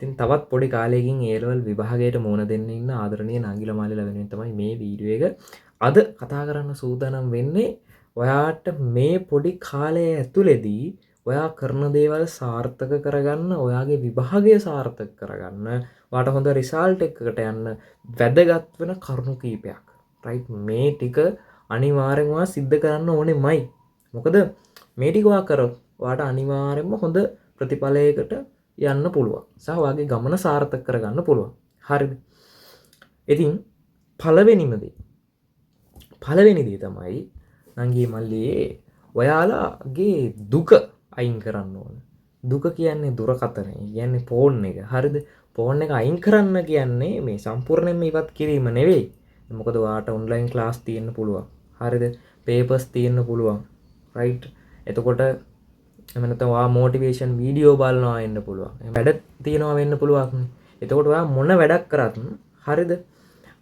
ඉතින් තවත් පොඩි කාලයකින් A level විභාගයට මුහුණ දෙන්න ඉන්න ආදරණීය නංගිලා මාලිලා වෙනුවෙන් තමයි මේ වීඩියෝ එක අද කතා කරන්න සූදානම් වෙන්නේ. ඔයාට මේ පොඩි කාලය ඇතුළේදී ඔයා කරන දේවල් සාර්ථක කරගන්න, ඔයාගේ විභාගය සාර්ථක කරගන්න, ඔයාට හොඳ රිසල්ට් එකකට යන්න වැදගත් වෙන කරුණු කීපයක්. රයිට්, මේ ටික අනිවාර්යෙන්ම ඔයා සිද්ධ කරන්න ඕනෙමයි. මොකද මේ ටික ඔයා කරොත් ඔයාට අනිවාර්යෙන්ම හොඳ ප්‍රතිඵලයකට යන්න පුළුවන්. සහ ඔයාගේ ගමන සාර්ථක කරගන්න පුළුවන්. හරිද? ඉතින් පළවෙනිම දේ තමයි නංගී මල්ලියේ ඔයාලාගේ දුක අයින් කරන්න ඕන. දුක කියන්නේ දුරකථනය. කියන්නේ ෆෝන් එක. හරිද? ෆෝන් එක අයින් කරන්න කියන්නේ මේ සම්පූර්ණයෙන්ම ඉවත් කිරීම නෙවෙයි. මොකද ඔයාට ඔන්ලයින් ක්ලාස් තියෙන්න පුළුවන්. හරිද? පේපර්ස් තියෙන්න පුළුවන්. රයිට්? එතකොට එහෙම නැත්නම් ඔයා මොටිවේෂන් වීඩියෝ බලනවා වෙන්න පුළුවන්. වැඩ තියනවා වෙන්න පුළුවන්. එතකොට ඔයා මොන වැඩක් කරත් හරිද?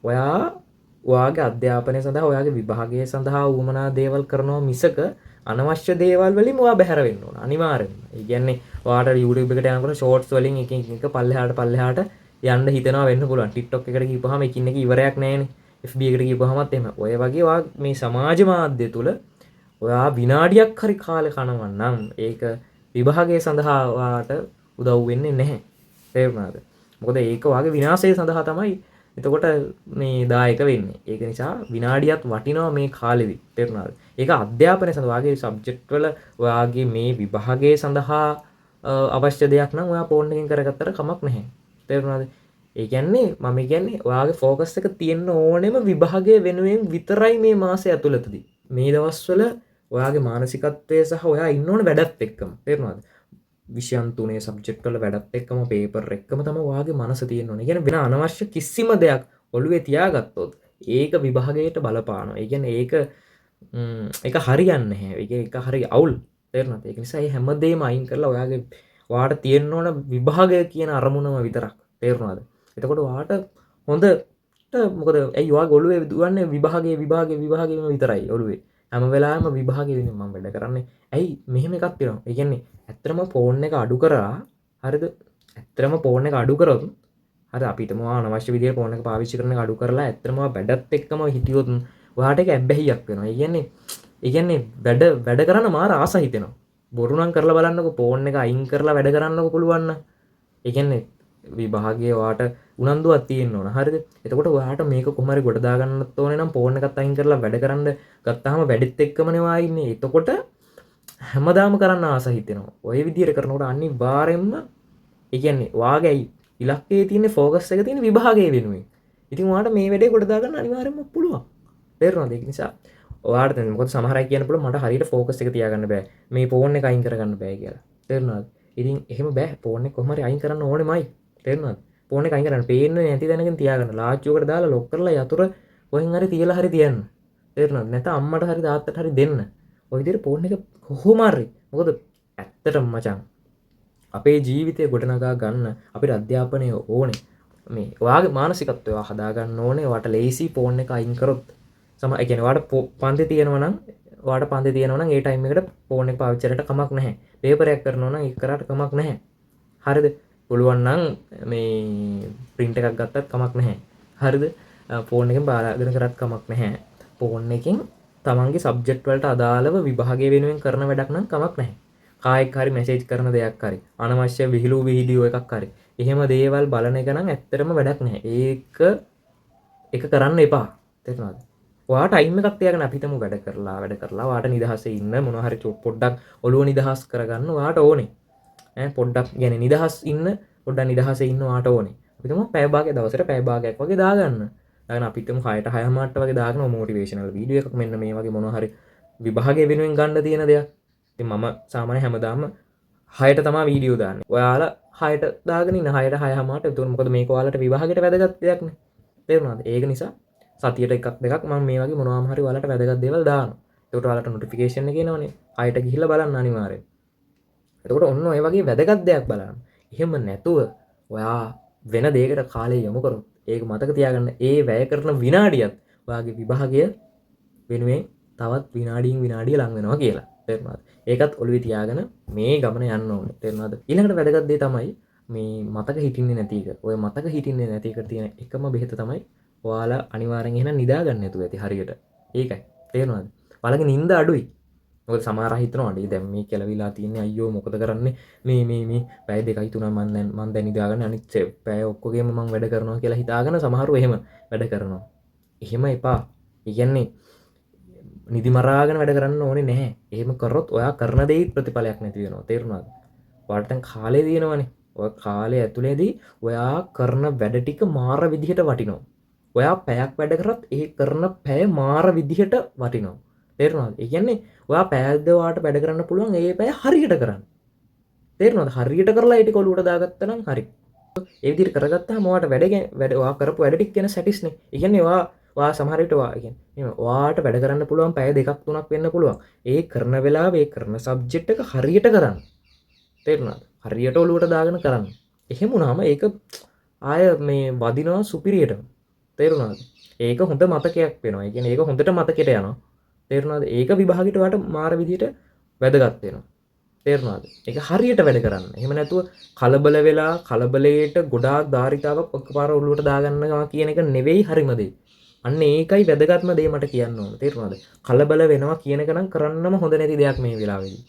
ඔයාගේ අධ්‍යාපනය සඳහා ඔයාගේ විභාගය සඳහා වුමනා දේවල් කරනවා මිසක අනවශ්‍ය දේවල් වලින් ඔයා බැහැර වෙන්න ඕන. අනිවාර්යෙන්ම. ඒ කියන්නේ ඔයාට YouTube එකට යනකොට shorts වලින් එකින් එක පල්ලෙහාට යන්න හිතනවා වෙන්න පුළුවන්. TikTok එකට ගිහපුවාම එකින් එක ඉවරයක් නැහැනේ. FB එකට ගිහපුවාමත් එහෙම. ඔය වගේ ඔයා මේ සමාජ මාධ්‍ය තුල ඔයා විනාඩියක් හරි කාලේ කනවා නම් ඒක විභාගය සඳහා ඔයාට උදව් වෙන්නේ නැහැ. තේරුණාද? මොකද ඒක ඔයාගේ විනාශය සඳහා තමයි එතකොට මේ දායක වෙන්නේ. ඒක නිසා විනාඩියක් වටිනවා මේ කාලෙදි. තේරුණාද? ඒක අධ්‍යාපනය සඳහා ඔයාගේ සබ්ජෙක්ට් වල ඔයාගේ මේ විභාගය සඳහා අවශ්‍ය දෙයක් නම් ඔයා ෆෝන් එකෙන් කරගත්තට කමක් නැහැ. තේරුණාද? ඒ කියන්නේ මම කියන්නේ ඔයාගේ ફોකස් එක තියෙන්න ඕනෙම විභාගය වෙනුවෙන් විතරයි මේ මාසය ඇතුළතදී. මේ දවස්වල ඔයාගේ මානසිකත්වය සහ ඔයා ඉන්න ඕන වැඩත් එක්කම. තේරුණාද? විෂයන් 3 සබ්ජෙක්ට් වල වැඩත් එක්කම පේපර් එක්කම තමයි ඔයාගේ මනස තියෙන්න ඕනේ. ඒ කියන්නේ වෙන අනවශ්‍ය කිසිම දෙයක් ඔළුවේ තියාගත්තොත් ඒක විභාගයට බලපානවා. ඒ කියන්නේ ඒක හරියන්නේ නැහැ. ඒක හරිය අවුල්. තේරුණාද? ඒක නිසා මේ හැමදේම අයින් කරලා ඔයාට තියෙන්න ඕන විභාගය කියන අරමුණම විතරක්. තේරුණාද? එතකොට ඔයාට හොඳට මොකද ඇයි ඔයාගේ ඔළුවේ දුවන්නේ විභාගය විතරයි ඔළුවේ. හැම වෙලාවෙම විභාගය වෙනුවෙන් මම වැඩ කරන්නේ. ඇයි මෙහෙම එකක් තියෙනවා. ඒ කියන්නේ ඇත්තටම ෆෝන් එක අඩු කරා හරිද? ඇත්තටම ෆෝන් එක අඩු කරොත් හරි අපිටම අනවශ්‍ය විදිහට ෆෝන් එක පාවිච්චි කරන එක අඩු කරලා ඇත්තටම වැඩත් එක්කම හිටියොත් ඔයාට ඒක ඇබ්බැහියක් වෙනවා. ඒ කියන්නේ වැඩ කරන්න මාර ආස හිතෙනවා. බොරු නම් කරලා බලන්නකො ෆෝන් එක අයින් කරලා වැඩ කරන්නකො පුළුවන් නම්. ඒ කියන්නේ විභාගයේ ඔයාට උනන්දුවක් තියෙන්න ඕන. හරිද? එතකොට ඔයාට මේක කොහොම හරි ගොඩ දාගන්නත් ඕනේ නම් ෆෝන් එකත් අයින් කරලා වැඩ කරන්න ගත්තාම වැඩිත් එක්කමනේ ඔයා ඉන්නේ. එතකොට හැමදාම කරන්න ආස හිතෙනවා. ඔය විදිහට කරනකොට අනිවාර්යෙන්ම ඒ කියන්නේ ඔයාගේ ඉලක්කයේ තියෙන ફોකස් එක තියෙන විභාගය වෙනුවෙන්. ඉතින් ඔයාට මේ වැඩේ ගොඩ දාගන්න අනිවාර්යෙන්ම පුළුවන්. තේරුණාද? ඒක නිසා ඔයාට දැන් මොකද සමහර අය කියන්න පුළුවන් මට හරියට ફોකස් එක තියාගන්න බෑ. මේ ෆෝන් එක අයින් කරගන්න බෑ කියලා. තේරුණාද? ඉතින් එහෙම බෑ. ෆෝන් එක කොහොම හරි අයින් කරන්න ඕනෙමයි. තේරුණාද? ෆෝන් එක අයින් කරන්න පේන්නේ නැති තැනකින් තියාගන්න. ලාච්චුවකට දාලා ලොක් කරලා යතුරු කොහෙන් හරි තියලා හරි තියන්න. තේරුණාද? නැත්නම් අම්මට හරි තාත්තට හරි දෙන්න. ඔය විදිහට ෆෝන් එක කොහොම හරි. මොකද ඇත්තටම මචං අපේ ජීවිතය ගොඩනගා ගන්න අපිට අධ්‍යාපනය ඕනේ. මේ ඔයාගේ මානසිකත්වය හදා ගන්න ඕනේ. ඔයාට ලේසි ෆෝන් එක අයින් කරොත් ඒ කියන්නේ ඔයාට පන්ති තියෙනවා නම් ඒ ටයිම් එකට ෆෝන් එක පාවිච්චි කරලා කමක් නැහැ. පේපරයක් කරනවා නම් ඒක කරාට කමක් නැහැ. හරිද? පුළුවන් නම් මේ print එකක් ගත්තත් කමක් නැහැ. හරිද? ෆෝන් එකෙන් බාරගෙන කරත් කමක් නැහැ. ෆෝන් එකෙන් තමන්ගේ සබ්ජෙක්ට් වලට අදාළව විභාගය වෙනුවෙන් කරන වැඩක් නම් කමක් නැහැ. කායෙක් හරි මැසේජ් කරන දෙයක් හරි අනවශ්‍ය විහිළු වීඩියෝ එකක් හරි එහෙම දේවල් බලන එක නම් ඇත්තටම වැඩක් නැහැ. ඒක කරන්න එපා. තේරුණාද? ඔයාට ටයිම් එකක් තියාගෙන අපිටම වැඩ කරලා ඔයාට නිදහසේ ඉන්න මොනවා හරි පොඩ්ඩක් ඔළුව නිදහස් කරගන්න ඔයාට ඕනේ. පොඩ්ඩක් يعني පොඩ්ඩක් නිදහසේ ඉන්න ඔයාට ඕනේ. අපිටම පැය භාගයක් දවසට පැය භාගයක් වගේ දාගන්න. දාගෙන අපිටම 6ට 6 මාට වගේ දාගෙන මොටිවේෂනල් වීඩියෝ එකක් මෙන්න මේ වගේ මොනවා හරි විභාගය වෙනුවෙන් ගන්න තියෙන දෙයක්. ඉතින් මම සාමාන්‍යයෙන් හැමදාම 6ට තමයි වීඩියෝ දාන්නේ. ඔයාලා 6ට දාගෙන ඉන්න 6ට 6 මාට. එතකොට මොකද මේක ඔයාලට විභාගයට වැදගත් දෙයක් නේ. තේරුණාද? ඒක නිසා සතියට එකක් දෙකක් මම මේ වගේ මොනවාම හරි ඔයාලට වැදගත් දේවල් දානවා. එතකොට ඔයාලට නොටිෆිකේෂන් එක එනවනේ. 6ට ගිහිල්ලා බලන්න අනිවාර්යෙන්. එතකොට ඔන්න ඔය වගේ වැදගත් දෙයක් බලන්න. එහෙම නැතුව ඔයා වෙන දෙයකට කාලය යොමු කරොත් ඒක මතක තියාගන්න ඒ වැය කරන විනාඩියත් ඔයාගේ විභාගය වෙනුවෙන් තවත් විනාඩියෙන් විනාඩිය ලඟ වෙනවා කියලා. තේරුණාද? ඒකත් ඔළුවේ තියාගෙන මේ ගමන යන්න ඕනේ. තේරුණාද? ඊළඟට වැදගත් දේ තමයි මේ මතක හිටින්නේ නැති එක. ඔය මතක හිටින්නේ නැති එකට තියෙන එකම බෙහෙත තමයි ඔයාලා අනිවාර්යෙන් එහෙනම් නිදා ගන්න නැතුව ඇති හරියට. ඒකයි. තේරුණාද? ඔයාලගේ නිින්ද අඩුයි. මොකද සමහර අය හිතනවා අඩේ දැන් මේ කෙලවිලා තියන්නේ අයියෝ මොකද කරන්නේ මේ පැය 2යි 3යි මම දැන් නිදාගන්න අනිත් පැය ඔක්කොගෙම මම වැඩ කරනවා කියලා හිතාගෙන සමහරව එහෙම වැඩ කරනවා. එහෙම එපා. ඒ කියන්නේ නිදි මරාගෙන වැඩ කරන්න ඕනේ නැහැ. එහෙම කරොත් ඔයා කරන දෙයි ප්‍රතිඵලයක් නැති වෙනවා. තේරුණාද? ඔයාලට දැන් කාලේ දිනවනේ. ඔය කාලේ ඇතුළේදී ඔයා කරන වැඩ ටික මාර විදිහට වටිනවා. ඔයා පැයක් වැඩ කරත් ඒ කරන පැය මාර විදිහට වටිනවා. තේරුණාද? ඒ කියන්නේ ඔයා පැයක්ද ඔයාට වැඩ කරන්න පුළුවන් ඒ පැය හරියට කරන්න. තේරුණාද? හරියට කරලා ඒ ටික ඔලුවට දාගත්තා නම් හරි. ඒ විදිහට කරගත්තාම ඔයාට වැඩ ඔයා කරපු වැඩ ටික ගැන සැටිස්නේ. ඒ කියන්නේ ඔයා සමහර විට ඔයා කියන්නේ ඔයාට වැඩ කරන්න පුළුවන් පැය 2ක් 3ක් වෙන්න පුළුවන්. ඒ කරන වෙලාවේ ඒ කරන සබ්ජෙක්ට් එක හරියට කරන්න. තේරුණාද? හරියට ඔලුවට දාගෙන කරන්න. එහෙම වුණාම ඒක ආය මේ වදිනවා සුපිරියට. තේරුණාද? ඒක හොඳ මතකයක් වෙනවා. ඒ කියන්නේ ඒක හොඳට මතකෙට යනවා. තේරුණාද? ඒක විභාගෙට වට මාර විදිහට වැදගත් වෙනවා. තේරුණාද? ඒක හරියට වැඩ කරන්න. එහෙම නැතුව කලබල වෙලා කලබලයට ගොඩාක් ධාරිතාවක් ඔක්කපාර ඔලුවට දාගන්නවා කියන එක නෙවෙයි හරිම දේ. අන්න ඒකයි වැදගත්ම දේ මට කියන්න ඕන. තේරුණාද? කලබල වෙනවා කියන එක නම් කරන්නම හොඳ නැති දෙයක් මේ වෙලාවේදී.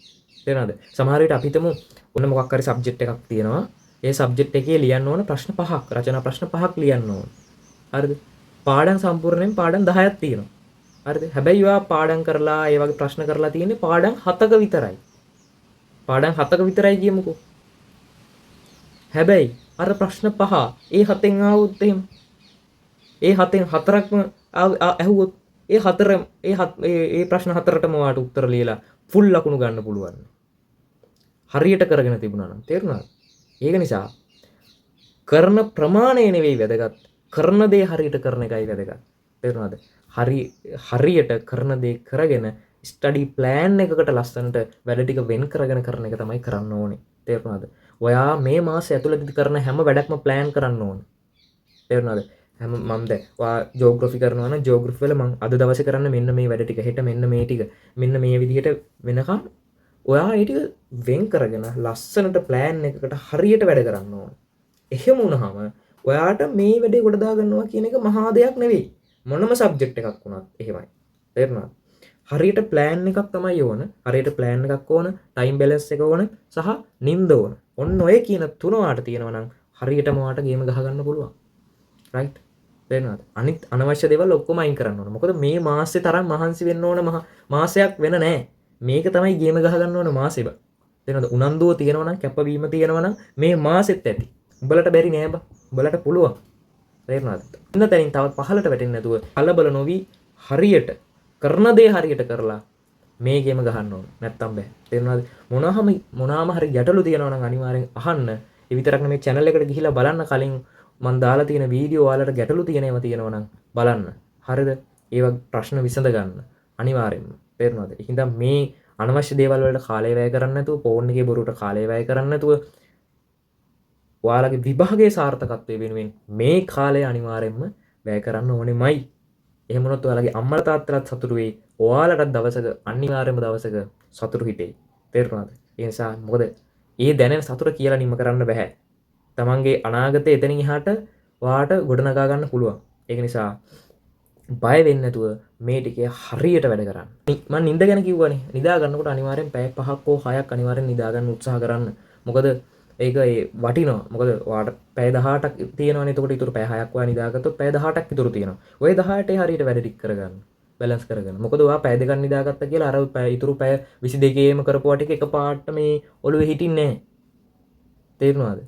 තේරුණාද? සමහර විට අපිටම ඔන්න මොකක් හරි සබ්ජෙක්ට් එකක් තියෙනවා. ඒ සබ්ජෙක්ට් එකේ ලියන්න ඕන ප්‍රශ්න 5ක්, රචනා ප්‍රශ්න 5ක් ලියන්න ඕන. හරිද? පාඩම් සම්පූර්ණයෙන් පාඩම් 10ක් තියෙනවා. හරිද? හැබැයි ඔයා පාඩම් කරලා ඒ වගේ ප්‍රශ්න කරලා තියෙන්නේ පාඩම් 7ක විතරයි. පාඩම් 7ක විතරයි කියමුකෝ. හැබැයි අර ප්‍රශ්න 5 ඒ 7න් ආවොත් එහෙම ඒ 7න් 4ක්ම ඇහුවොත් ඒ ප්‍රශ්න 4ටම ඔයාට උත්තර ලියලා ෆුල් ලකුණු ගන්න පුළුවන්. හරියට කරගෙන තිබුණා නම් තේරුණාද? ඒක නිසා කරන ප්‍රමාණය නෙවෙයි වැදගත්. කරන දේ හරියට කරන එකයි වැදගත්. තේරුණාද? හරියට කරන දේ කරගෙන ස්ටඩි ප්ලෑන් එකකට ලස්සනට වැඩ ටික වෙන් කරගෙන කරන එක තමයි කරන්න ඕනේ. තේරුණාද? ඔයා මේ මාසය ඇතුළතදී කරන හැම වැඩක්ම ප්ලෑන් කරන්න ඕනේ. තේරුණාද? මම දැන් ඔයා ජියෝග්‍රැෆි කරනවා නම් ජියෝග්‍රැෆි වල මම අද දවසේ කරන්න මෙන්න මේ වැඩ ටික, හෙට මෙන්න මේ ටික, මෙන්න මේ විදිහට වෙනකම් ඔයා ඒ ටික වෙන් කරගෙන ලස්සනට ප්ලෑන් එකකට හරියට වැඩ කරන්න ඕනේ. එහෙම වුණාම ඔයාට මේ වැඩේ ගොඩ දා ගන්නවා කියන එක මහා දෙයක් නෙවෙයි. මොනම සබ්ජෙක්ට් එකක් වුණත් එහෙමයි. තේරුණාද? හරියට ප්ලෑන් එකක් තමයි ඕන. හරියට ප්ලෑන් එකක් ඕන, ටයිම් බැලන්ස් එක ඕන සහ නිින්ද ඕන. ඔන්න ඔය කියන තුන වාට තියෙනවා නම් හරියටම වාට ගේම ගහ ගන්න පුළුවන්. රයිට්? තේරුණාද? අනිත් අනවශ්‍ය දේවල් ඔක්කොම අයින් කරන්න ඕන. මොකද මේ මාසෙ තරම් මහන්සි වෙන්න ඕන මාසයක් වෙන නෑ. මේක තමයි ගේම ගහ ගන්න ඕන මාසෙ බා. තේරුණාද? උනන්දුව තියෙනවා නම් කැපවීම තියෙනවා නම් මේ මාසෙත් ඇති. උඹලට බැරි නෑ බා. උඹලට පුළුවන්. තේරුණාද? ඉන්න තැනින් තවත් පහලට වැටෙන්නේ නැතුව කලබල නොවි හරියට කරන දේ හරියට කරලා මේ ගේම ගහන්න ඕන. නැත්තම් බෑ. තේරුණාද? මොනවාම හරි ගැටලු තියෙනවා නම් අනිවාර්යෙන් අහන්න. ඒ විතරක් නෙමෙයි channel එකට ගිහිලා බලන්න කලින් මම දාලා තියෙන වීඩියෝ ඔයාලට ගැටලු තියෙනවා නම් බලන්න. හරිද? ඒවා ප්‍රශ්න විසඳ ගන්න. අනිවාර්යෙන්ම. තේරුණාද? ඒකින්ද මේ අනවශ්‍ය දේවල් වලට කාලය වැය කරන්නේ නැතුව ෆෝන් එකේ බොරුවට කාලය වැය කරන්නේ නැතුව ඔයාලගේ විභාගයේ සාර්ථකත්වය වෙනුවෙන් මේ කාලය අනිවාර්යෙන්ම වැය කරන්න ඕනෙමයි. එහෙම වුණොත් ඔයාලගේ අම්මලා තාත්තලාත් සතුටු වෙයි. ඔයාලටත් දවසක අනිවාර්යයෙන්ම දවසක සතුටු හිතෙයි. තේරුණාද? ඒ නිසා මොකද ඒ දැනෙන සතුට කියලා නිම කරන්න බෑ. තමන්ගේ අනාගතය එතනින් එහාට ඔයාට ගොඩනගා ගන්න පුළුවන්. ඒක නිසා බය වෙන්නේ නැතුව මේ ටිකේ හරියට වැඩ කරන්න. මම නිින්ද ගැන කිව්වනේ. නිදා ගන්නකොට අනිවාර්යෙන් පැය 5ක් හෝ 6ක් අනිවාර්යෙන් නිදා ගන්න උත්සාහ කරන්න. මොකද ඒක වටිනවා. මොකද ඔයාට පැය 18ක් තියෙනවනේ. එතකොට ඊටු පැය 6ක් ඔයා නිදාගත්තොත් පැය 18ක් ඉතුරු තියෙනවා. ওই 18 හරියට වැඩ ටික කරගන්න. බැලන්ස් කරගන්න. මොකද ඔයා පැය දෙකක් නිදාගත්තා කියලා අර ඉතුරු පැය 22ේම කරපුවා ටික එකපාරට මේ ඔළුවේ හිටින්නේ නැහැ. තේරුණාද?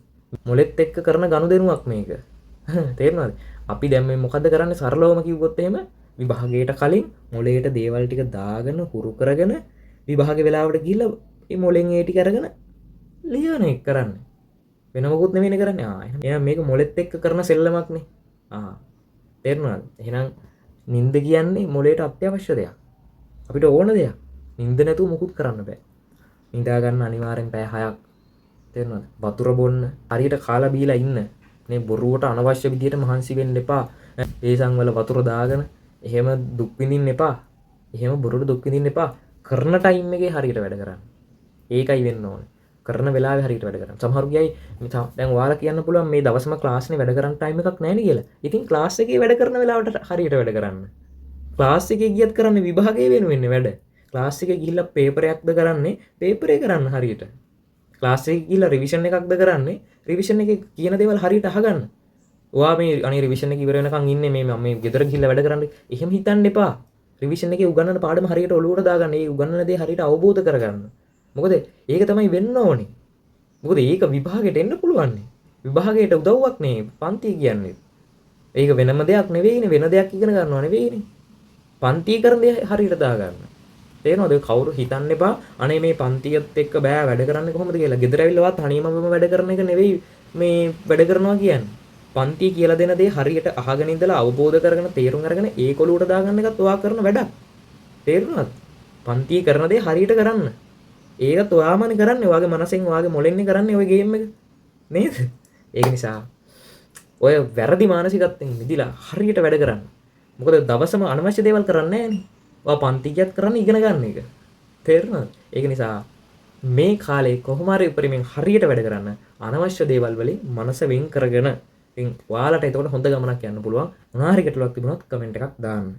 මොලෙත් එක්ක කරන ගනුදෙනුවක් මේක. තේරුණාද? අපි දැන් මේ මොකද්ද කරන්නේ සරලවම කිව්වොත් එහෙම විභාගයට කලින් මොලේට දේවල් ටික දාගෙන හුරු කරගෙන විභාගේ වෙලාවට ගිහිල්ලා මේ මොලෙන් ඒ ටික අරගෙන ලියන එක කරන්නේ. වෙන මොකුත් නෙවෙයි කරන්නේ. එහෙනම් මේක මොලෙත් එක්ක කරන සෙල්ලමක්නේ. තේරුණාද? එහෙනම් නිින්ද කියන්නේ මොලේට අත්‍යවශ්‍ය දෙයක්. අපිට ඕන දෙයක්. නිින්ද නැතුව මොකුත් කරන්න බෑ. නිදා ගන්න අනිවාර්යෙන් පැය 6ක්. තේරුණාද? වතුර බොන්න, හරියට කාලා බීලා ඉන්න. මේ බොරුවට අනවශ්‍ය විදියට මහන්සි වෙන්න එපා. ඒසන් වල වතුර දාගෙන එහෙම දුක් විඳින්න එපා. එහෙම බොරුවට දුක් විඳින්න එපා. කරන ටයිම් එකේ හරියට වැඩ කරන්න. ඒකයි වෙන්න ඕනේ. කරන වෙලාවේ හරියට වැඩ කරන්න. සමහරු ගියයි දැන් ඔයාලා කියන්න පුළුවන් මේ දවසම ක්ලාස්නේ වැඩ කරන්න ටයිම් එකක් නැහැ නේ කියලා. ඉතින් ක්ලාස් එකේ වැඩ කරන වෙලාවට හරියට වැඩ කරන්න. ක්ලාස් එකේ ගියත් කරන්නේ විභාගයේ වෙනුවෙන්නේ වැඩ. ක්ලාස් එකේ ගිහිල්ලා පේපර් එකක්ද කරන්නේ පේපරේ කරන්න හරියට. ක්ලාස් එකේ ගිහිල්ලා රිවිෂන් එකක්ද කරන්නේ රිවිෂන් එකේ කියන දේවල් හරියට අහගන්න. ඔයා මේ අනේ රිවිෂන් එක ඉවර වෙනකන් ඉන්නේ මේ මම මේ ගෙදර ගිහිල්ලා වැඩ කරන්නේ. එහෙම හිතන්න එපා. රිවිෂන් එකේ උගන්වන පාඩම හරියට ඔලුවට දාගන්න. ඒ උගන්වන දේ හරියට අවබෝධ කරගන්න. මොකද ඒක තමයි වෙන්න ඕනේ. මොකද ඒක විභාගයට එන්න පුළුවන්. විභාගයට උදව්වක් නේ පන්ති කියන්නේ. ඒක වෙනම දෙයක් නෙවෙයිනේ වෙන දෙයක් ඉගෙන ගන්නවා නෙවෙයිනේ. පන්ති කරන දේ හරියට දාගන්න. තේරෙනවද? කවුරු හිතන්න එපා අනේ මේ පන්තියත් එක්ක බෑ වැඩ කරන්නේ කොහොමද කියලා. ගෙදර ඇවිල්ලාවත් තනියමම වැඩ කරන එක නෙවෙයි මේ වැඩ කරනවා කියන්නේ. පන්ති කියලා දෙන දේ හරියට අහගෙන ඉඳලා අවබෝධ කරගෙන තේරුම් අරගෙන ඒක ඔලුවට දාගන්න එකත් ඔයා කරන වැඩක්. තේරුණාද? පන්ති කරන දේ හරියට කරන්න. ඒකත් ඔයාමනේ කරන්නේ. ඔයාගේ මනසෙන් ඔයාගේ මොලෙන්නේ කරන්නේ ওই ගේම් එක. නේද? ඒක නිසා ඔය වැරදි මානසිකත්වයෙන් මිදිලා හරියට වැඩ කරන්න. මොකද දවසම අනවශ්‍ය දේවල් කරන්නේ නැහනේ. ඔයා පන්ති ගියත් කරන්නේ ඉගෙන ගන්න එක. තේරුණාද? ඒක නිසා මේ කාලේ කොහොම හරි උපරිමයෙන් හරියට වැඩ කරන්න. අනවශ්‍ය දේවල් වලින් මනස වෙන් කරගෙන ඉතින් ඔයාලට එතකොට හොඳ ගමනක් යන්න පුළුවන්. මොනවා හරි ගැටලුවක් තිබුණොත් කමෙන්ට් එකක් දාන්න.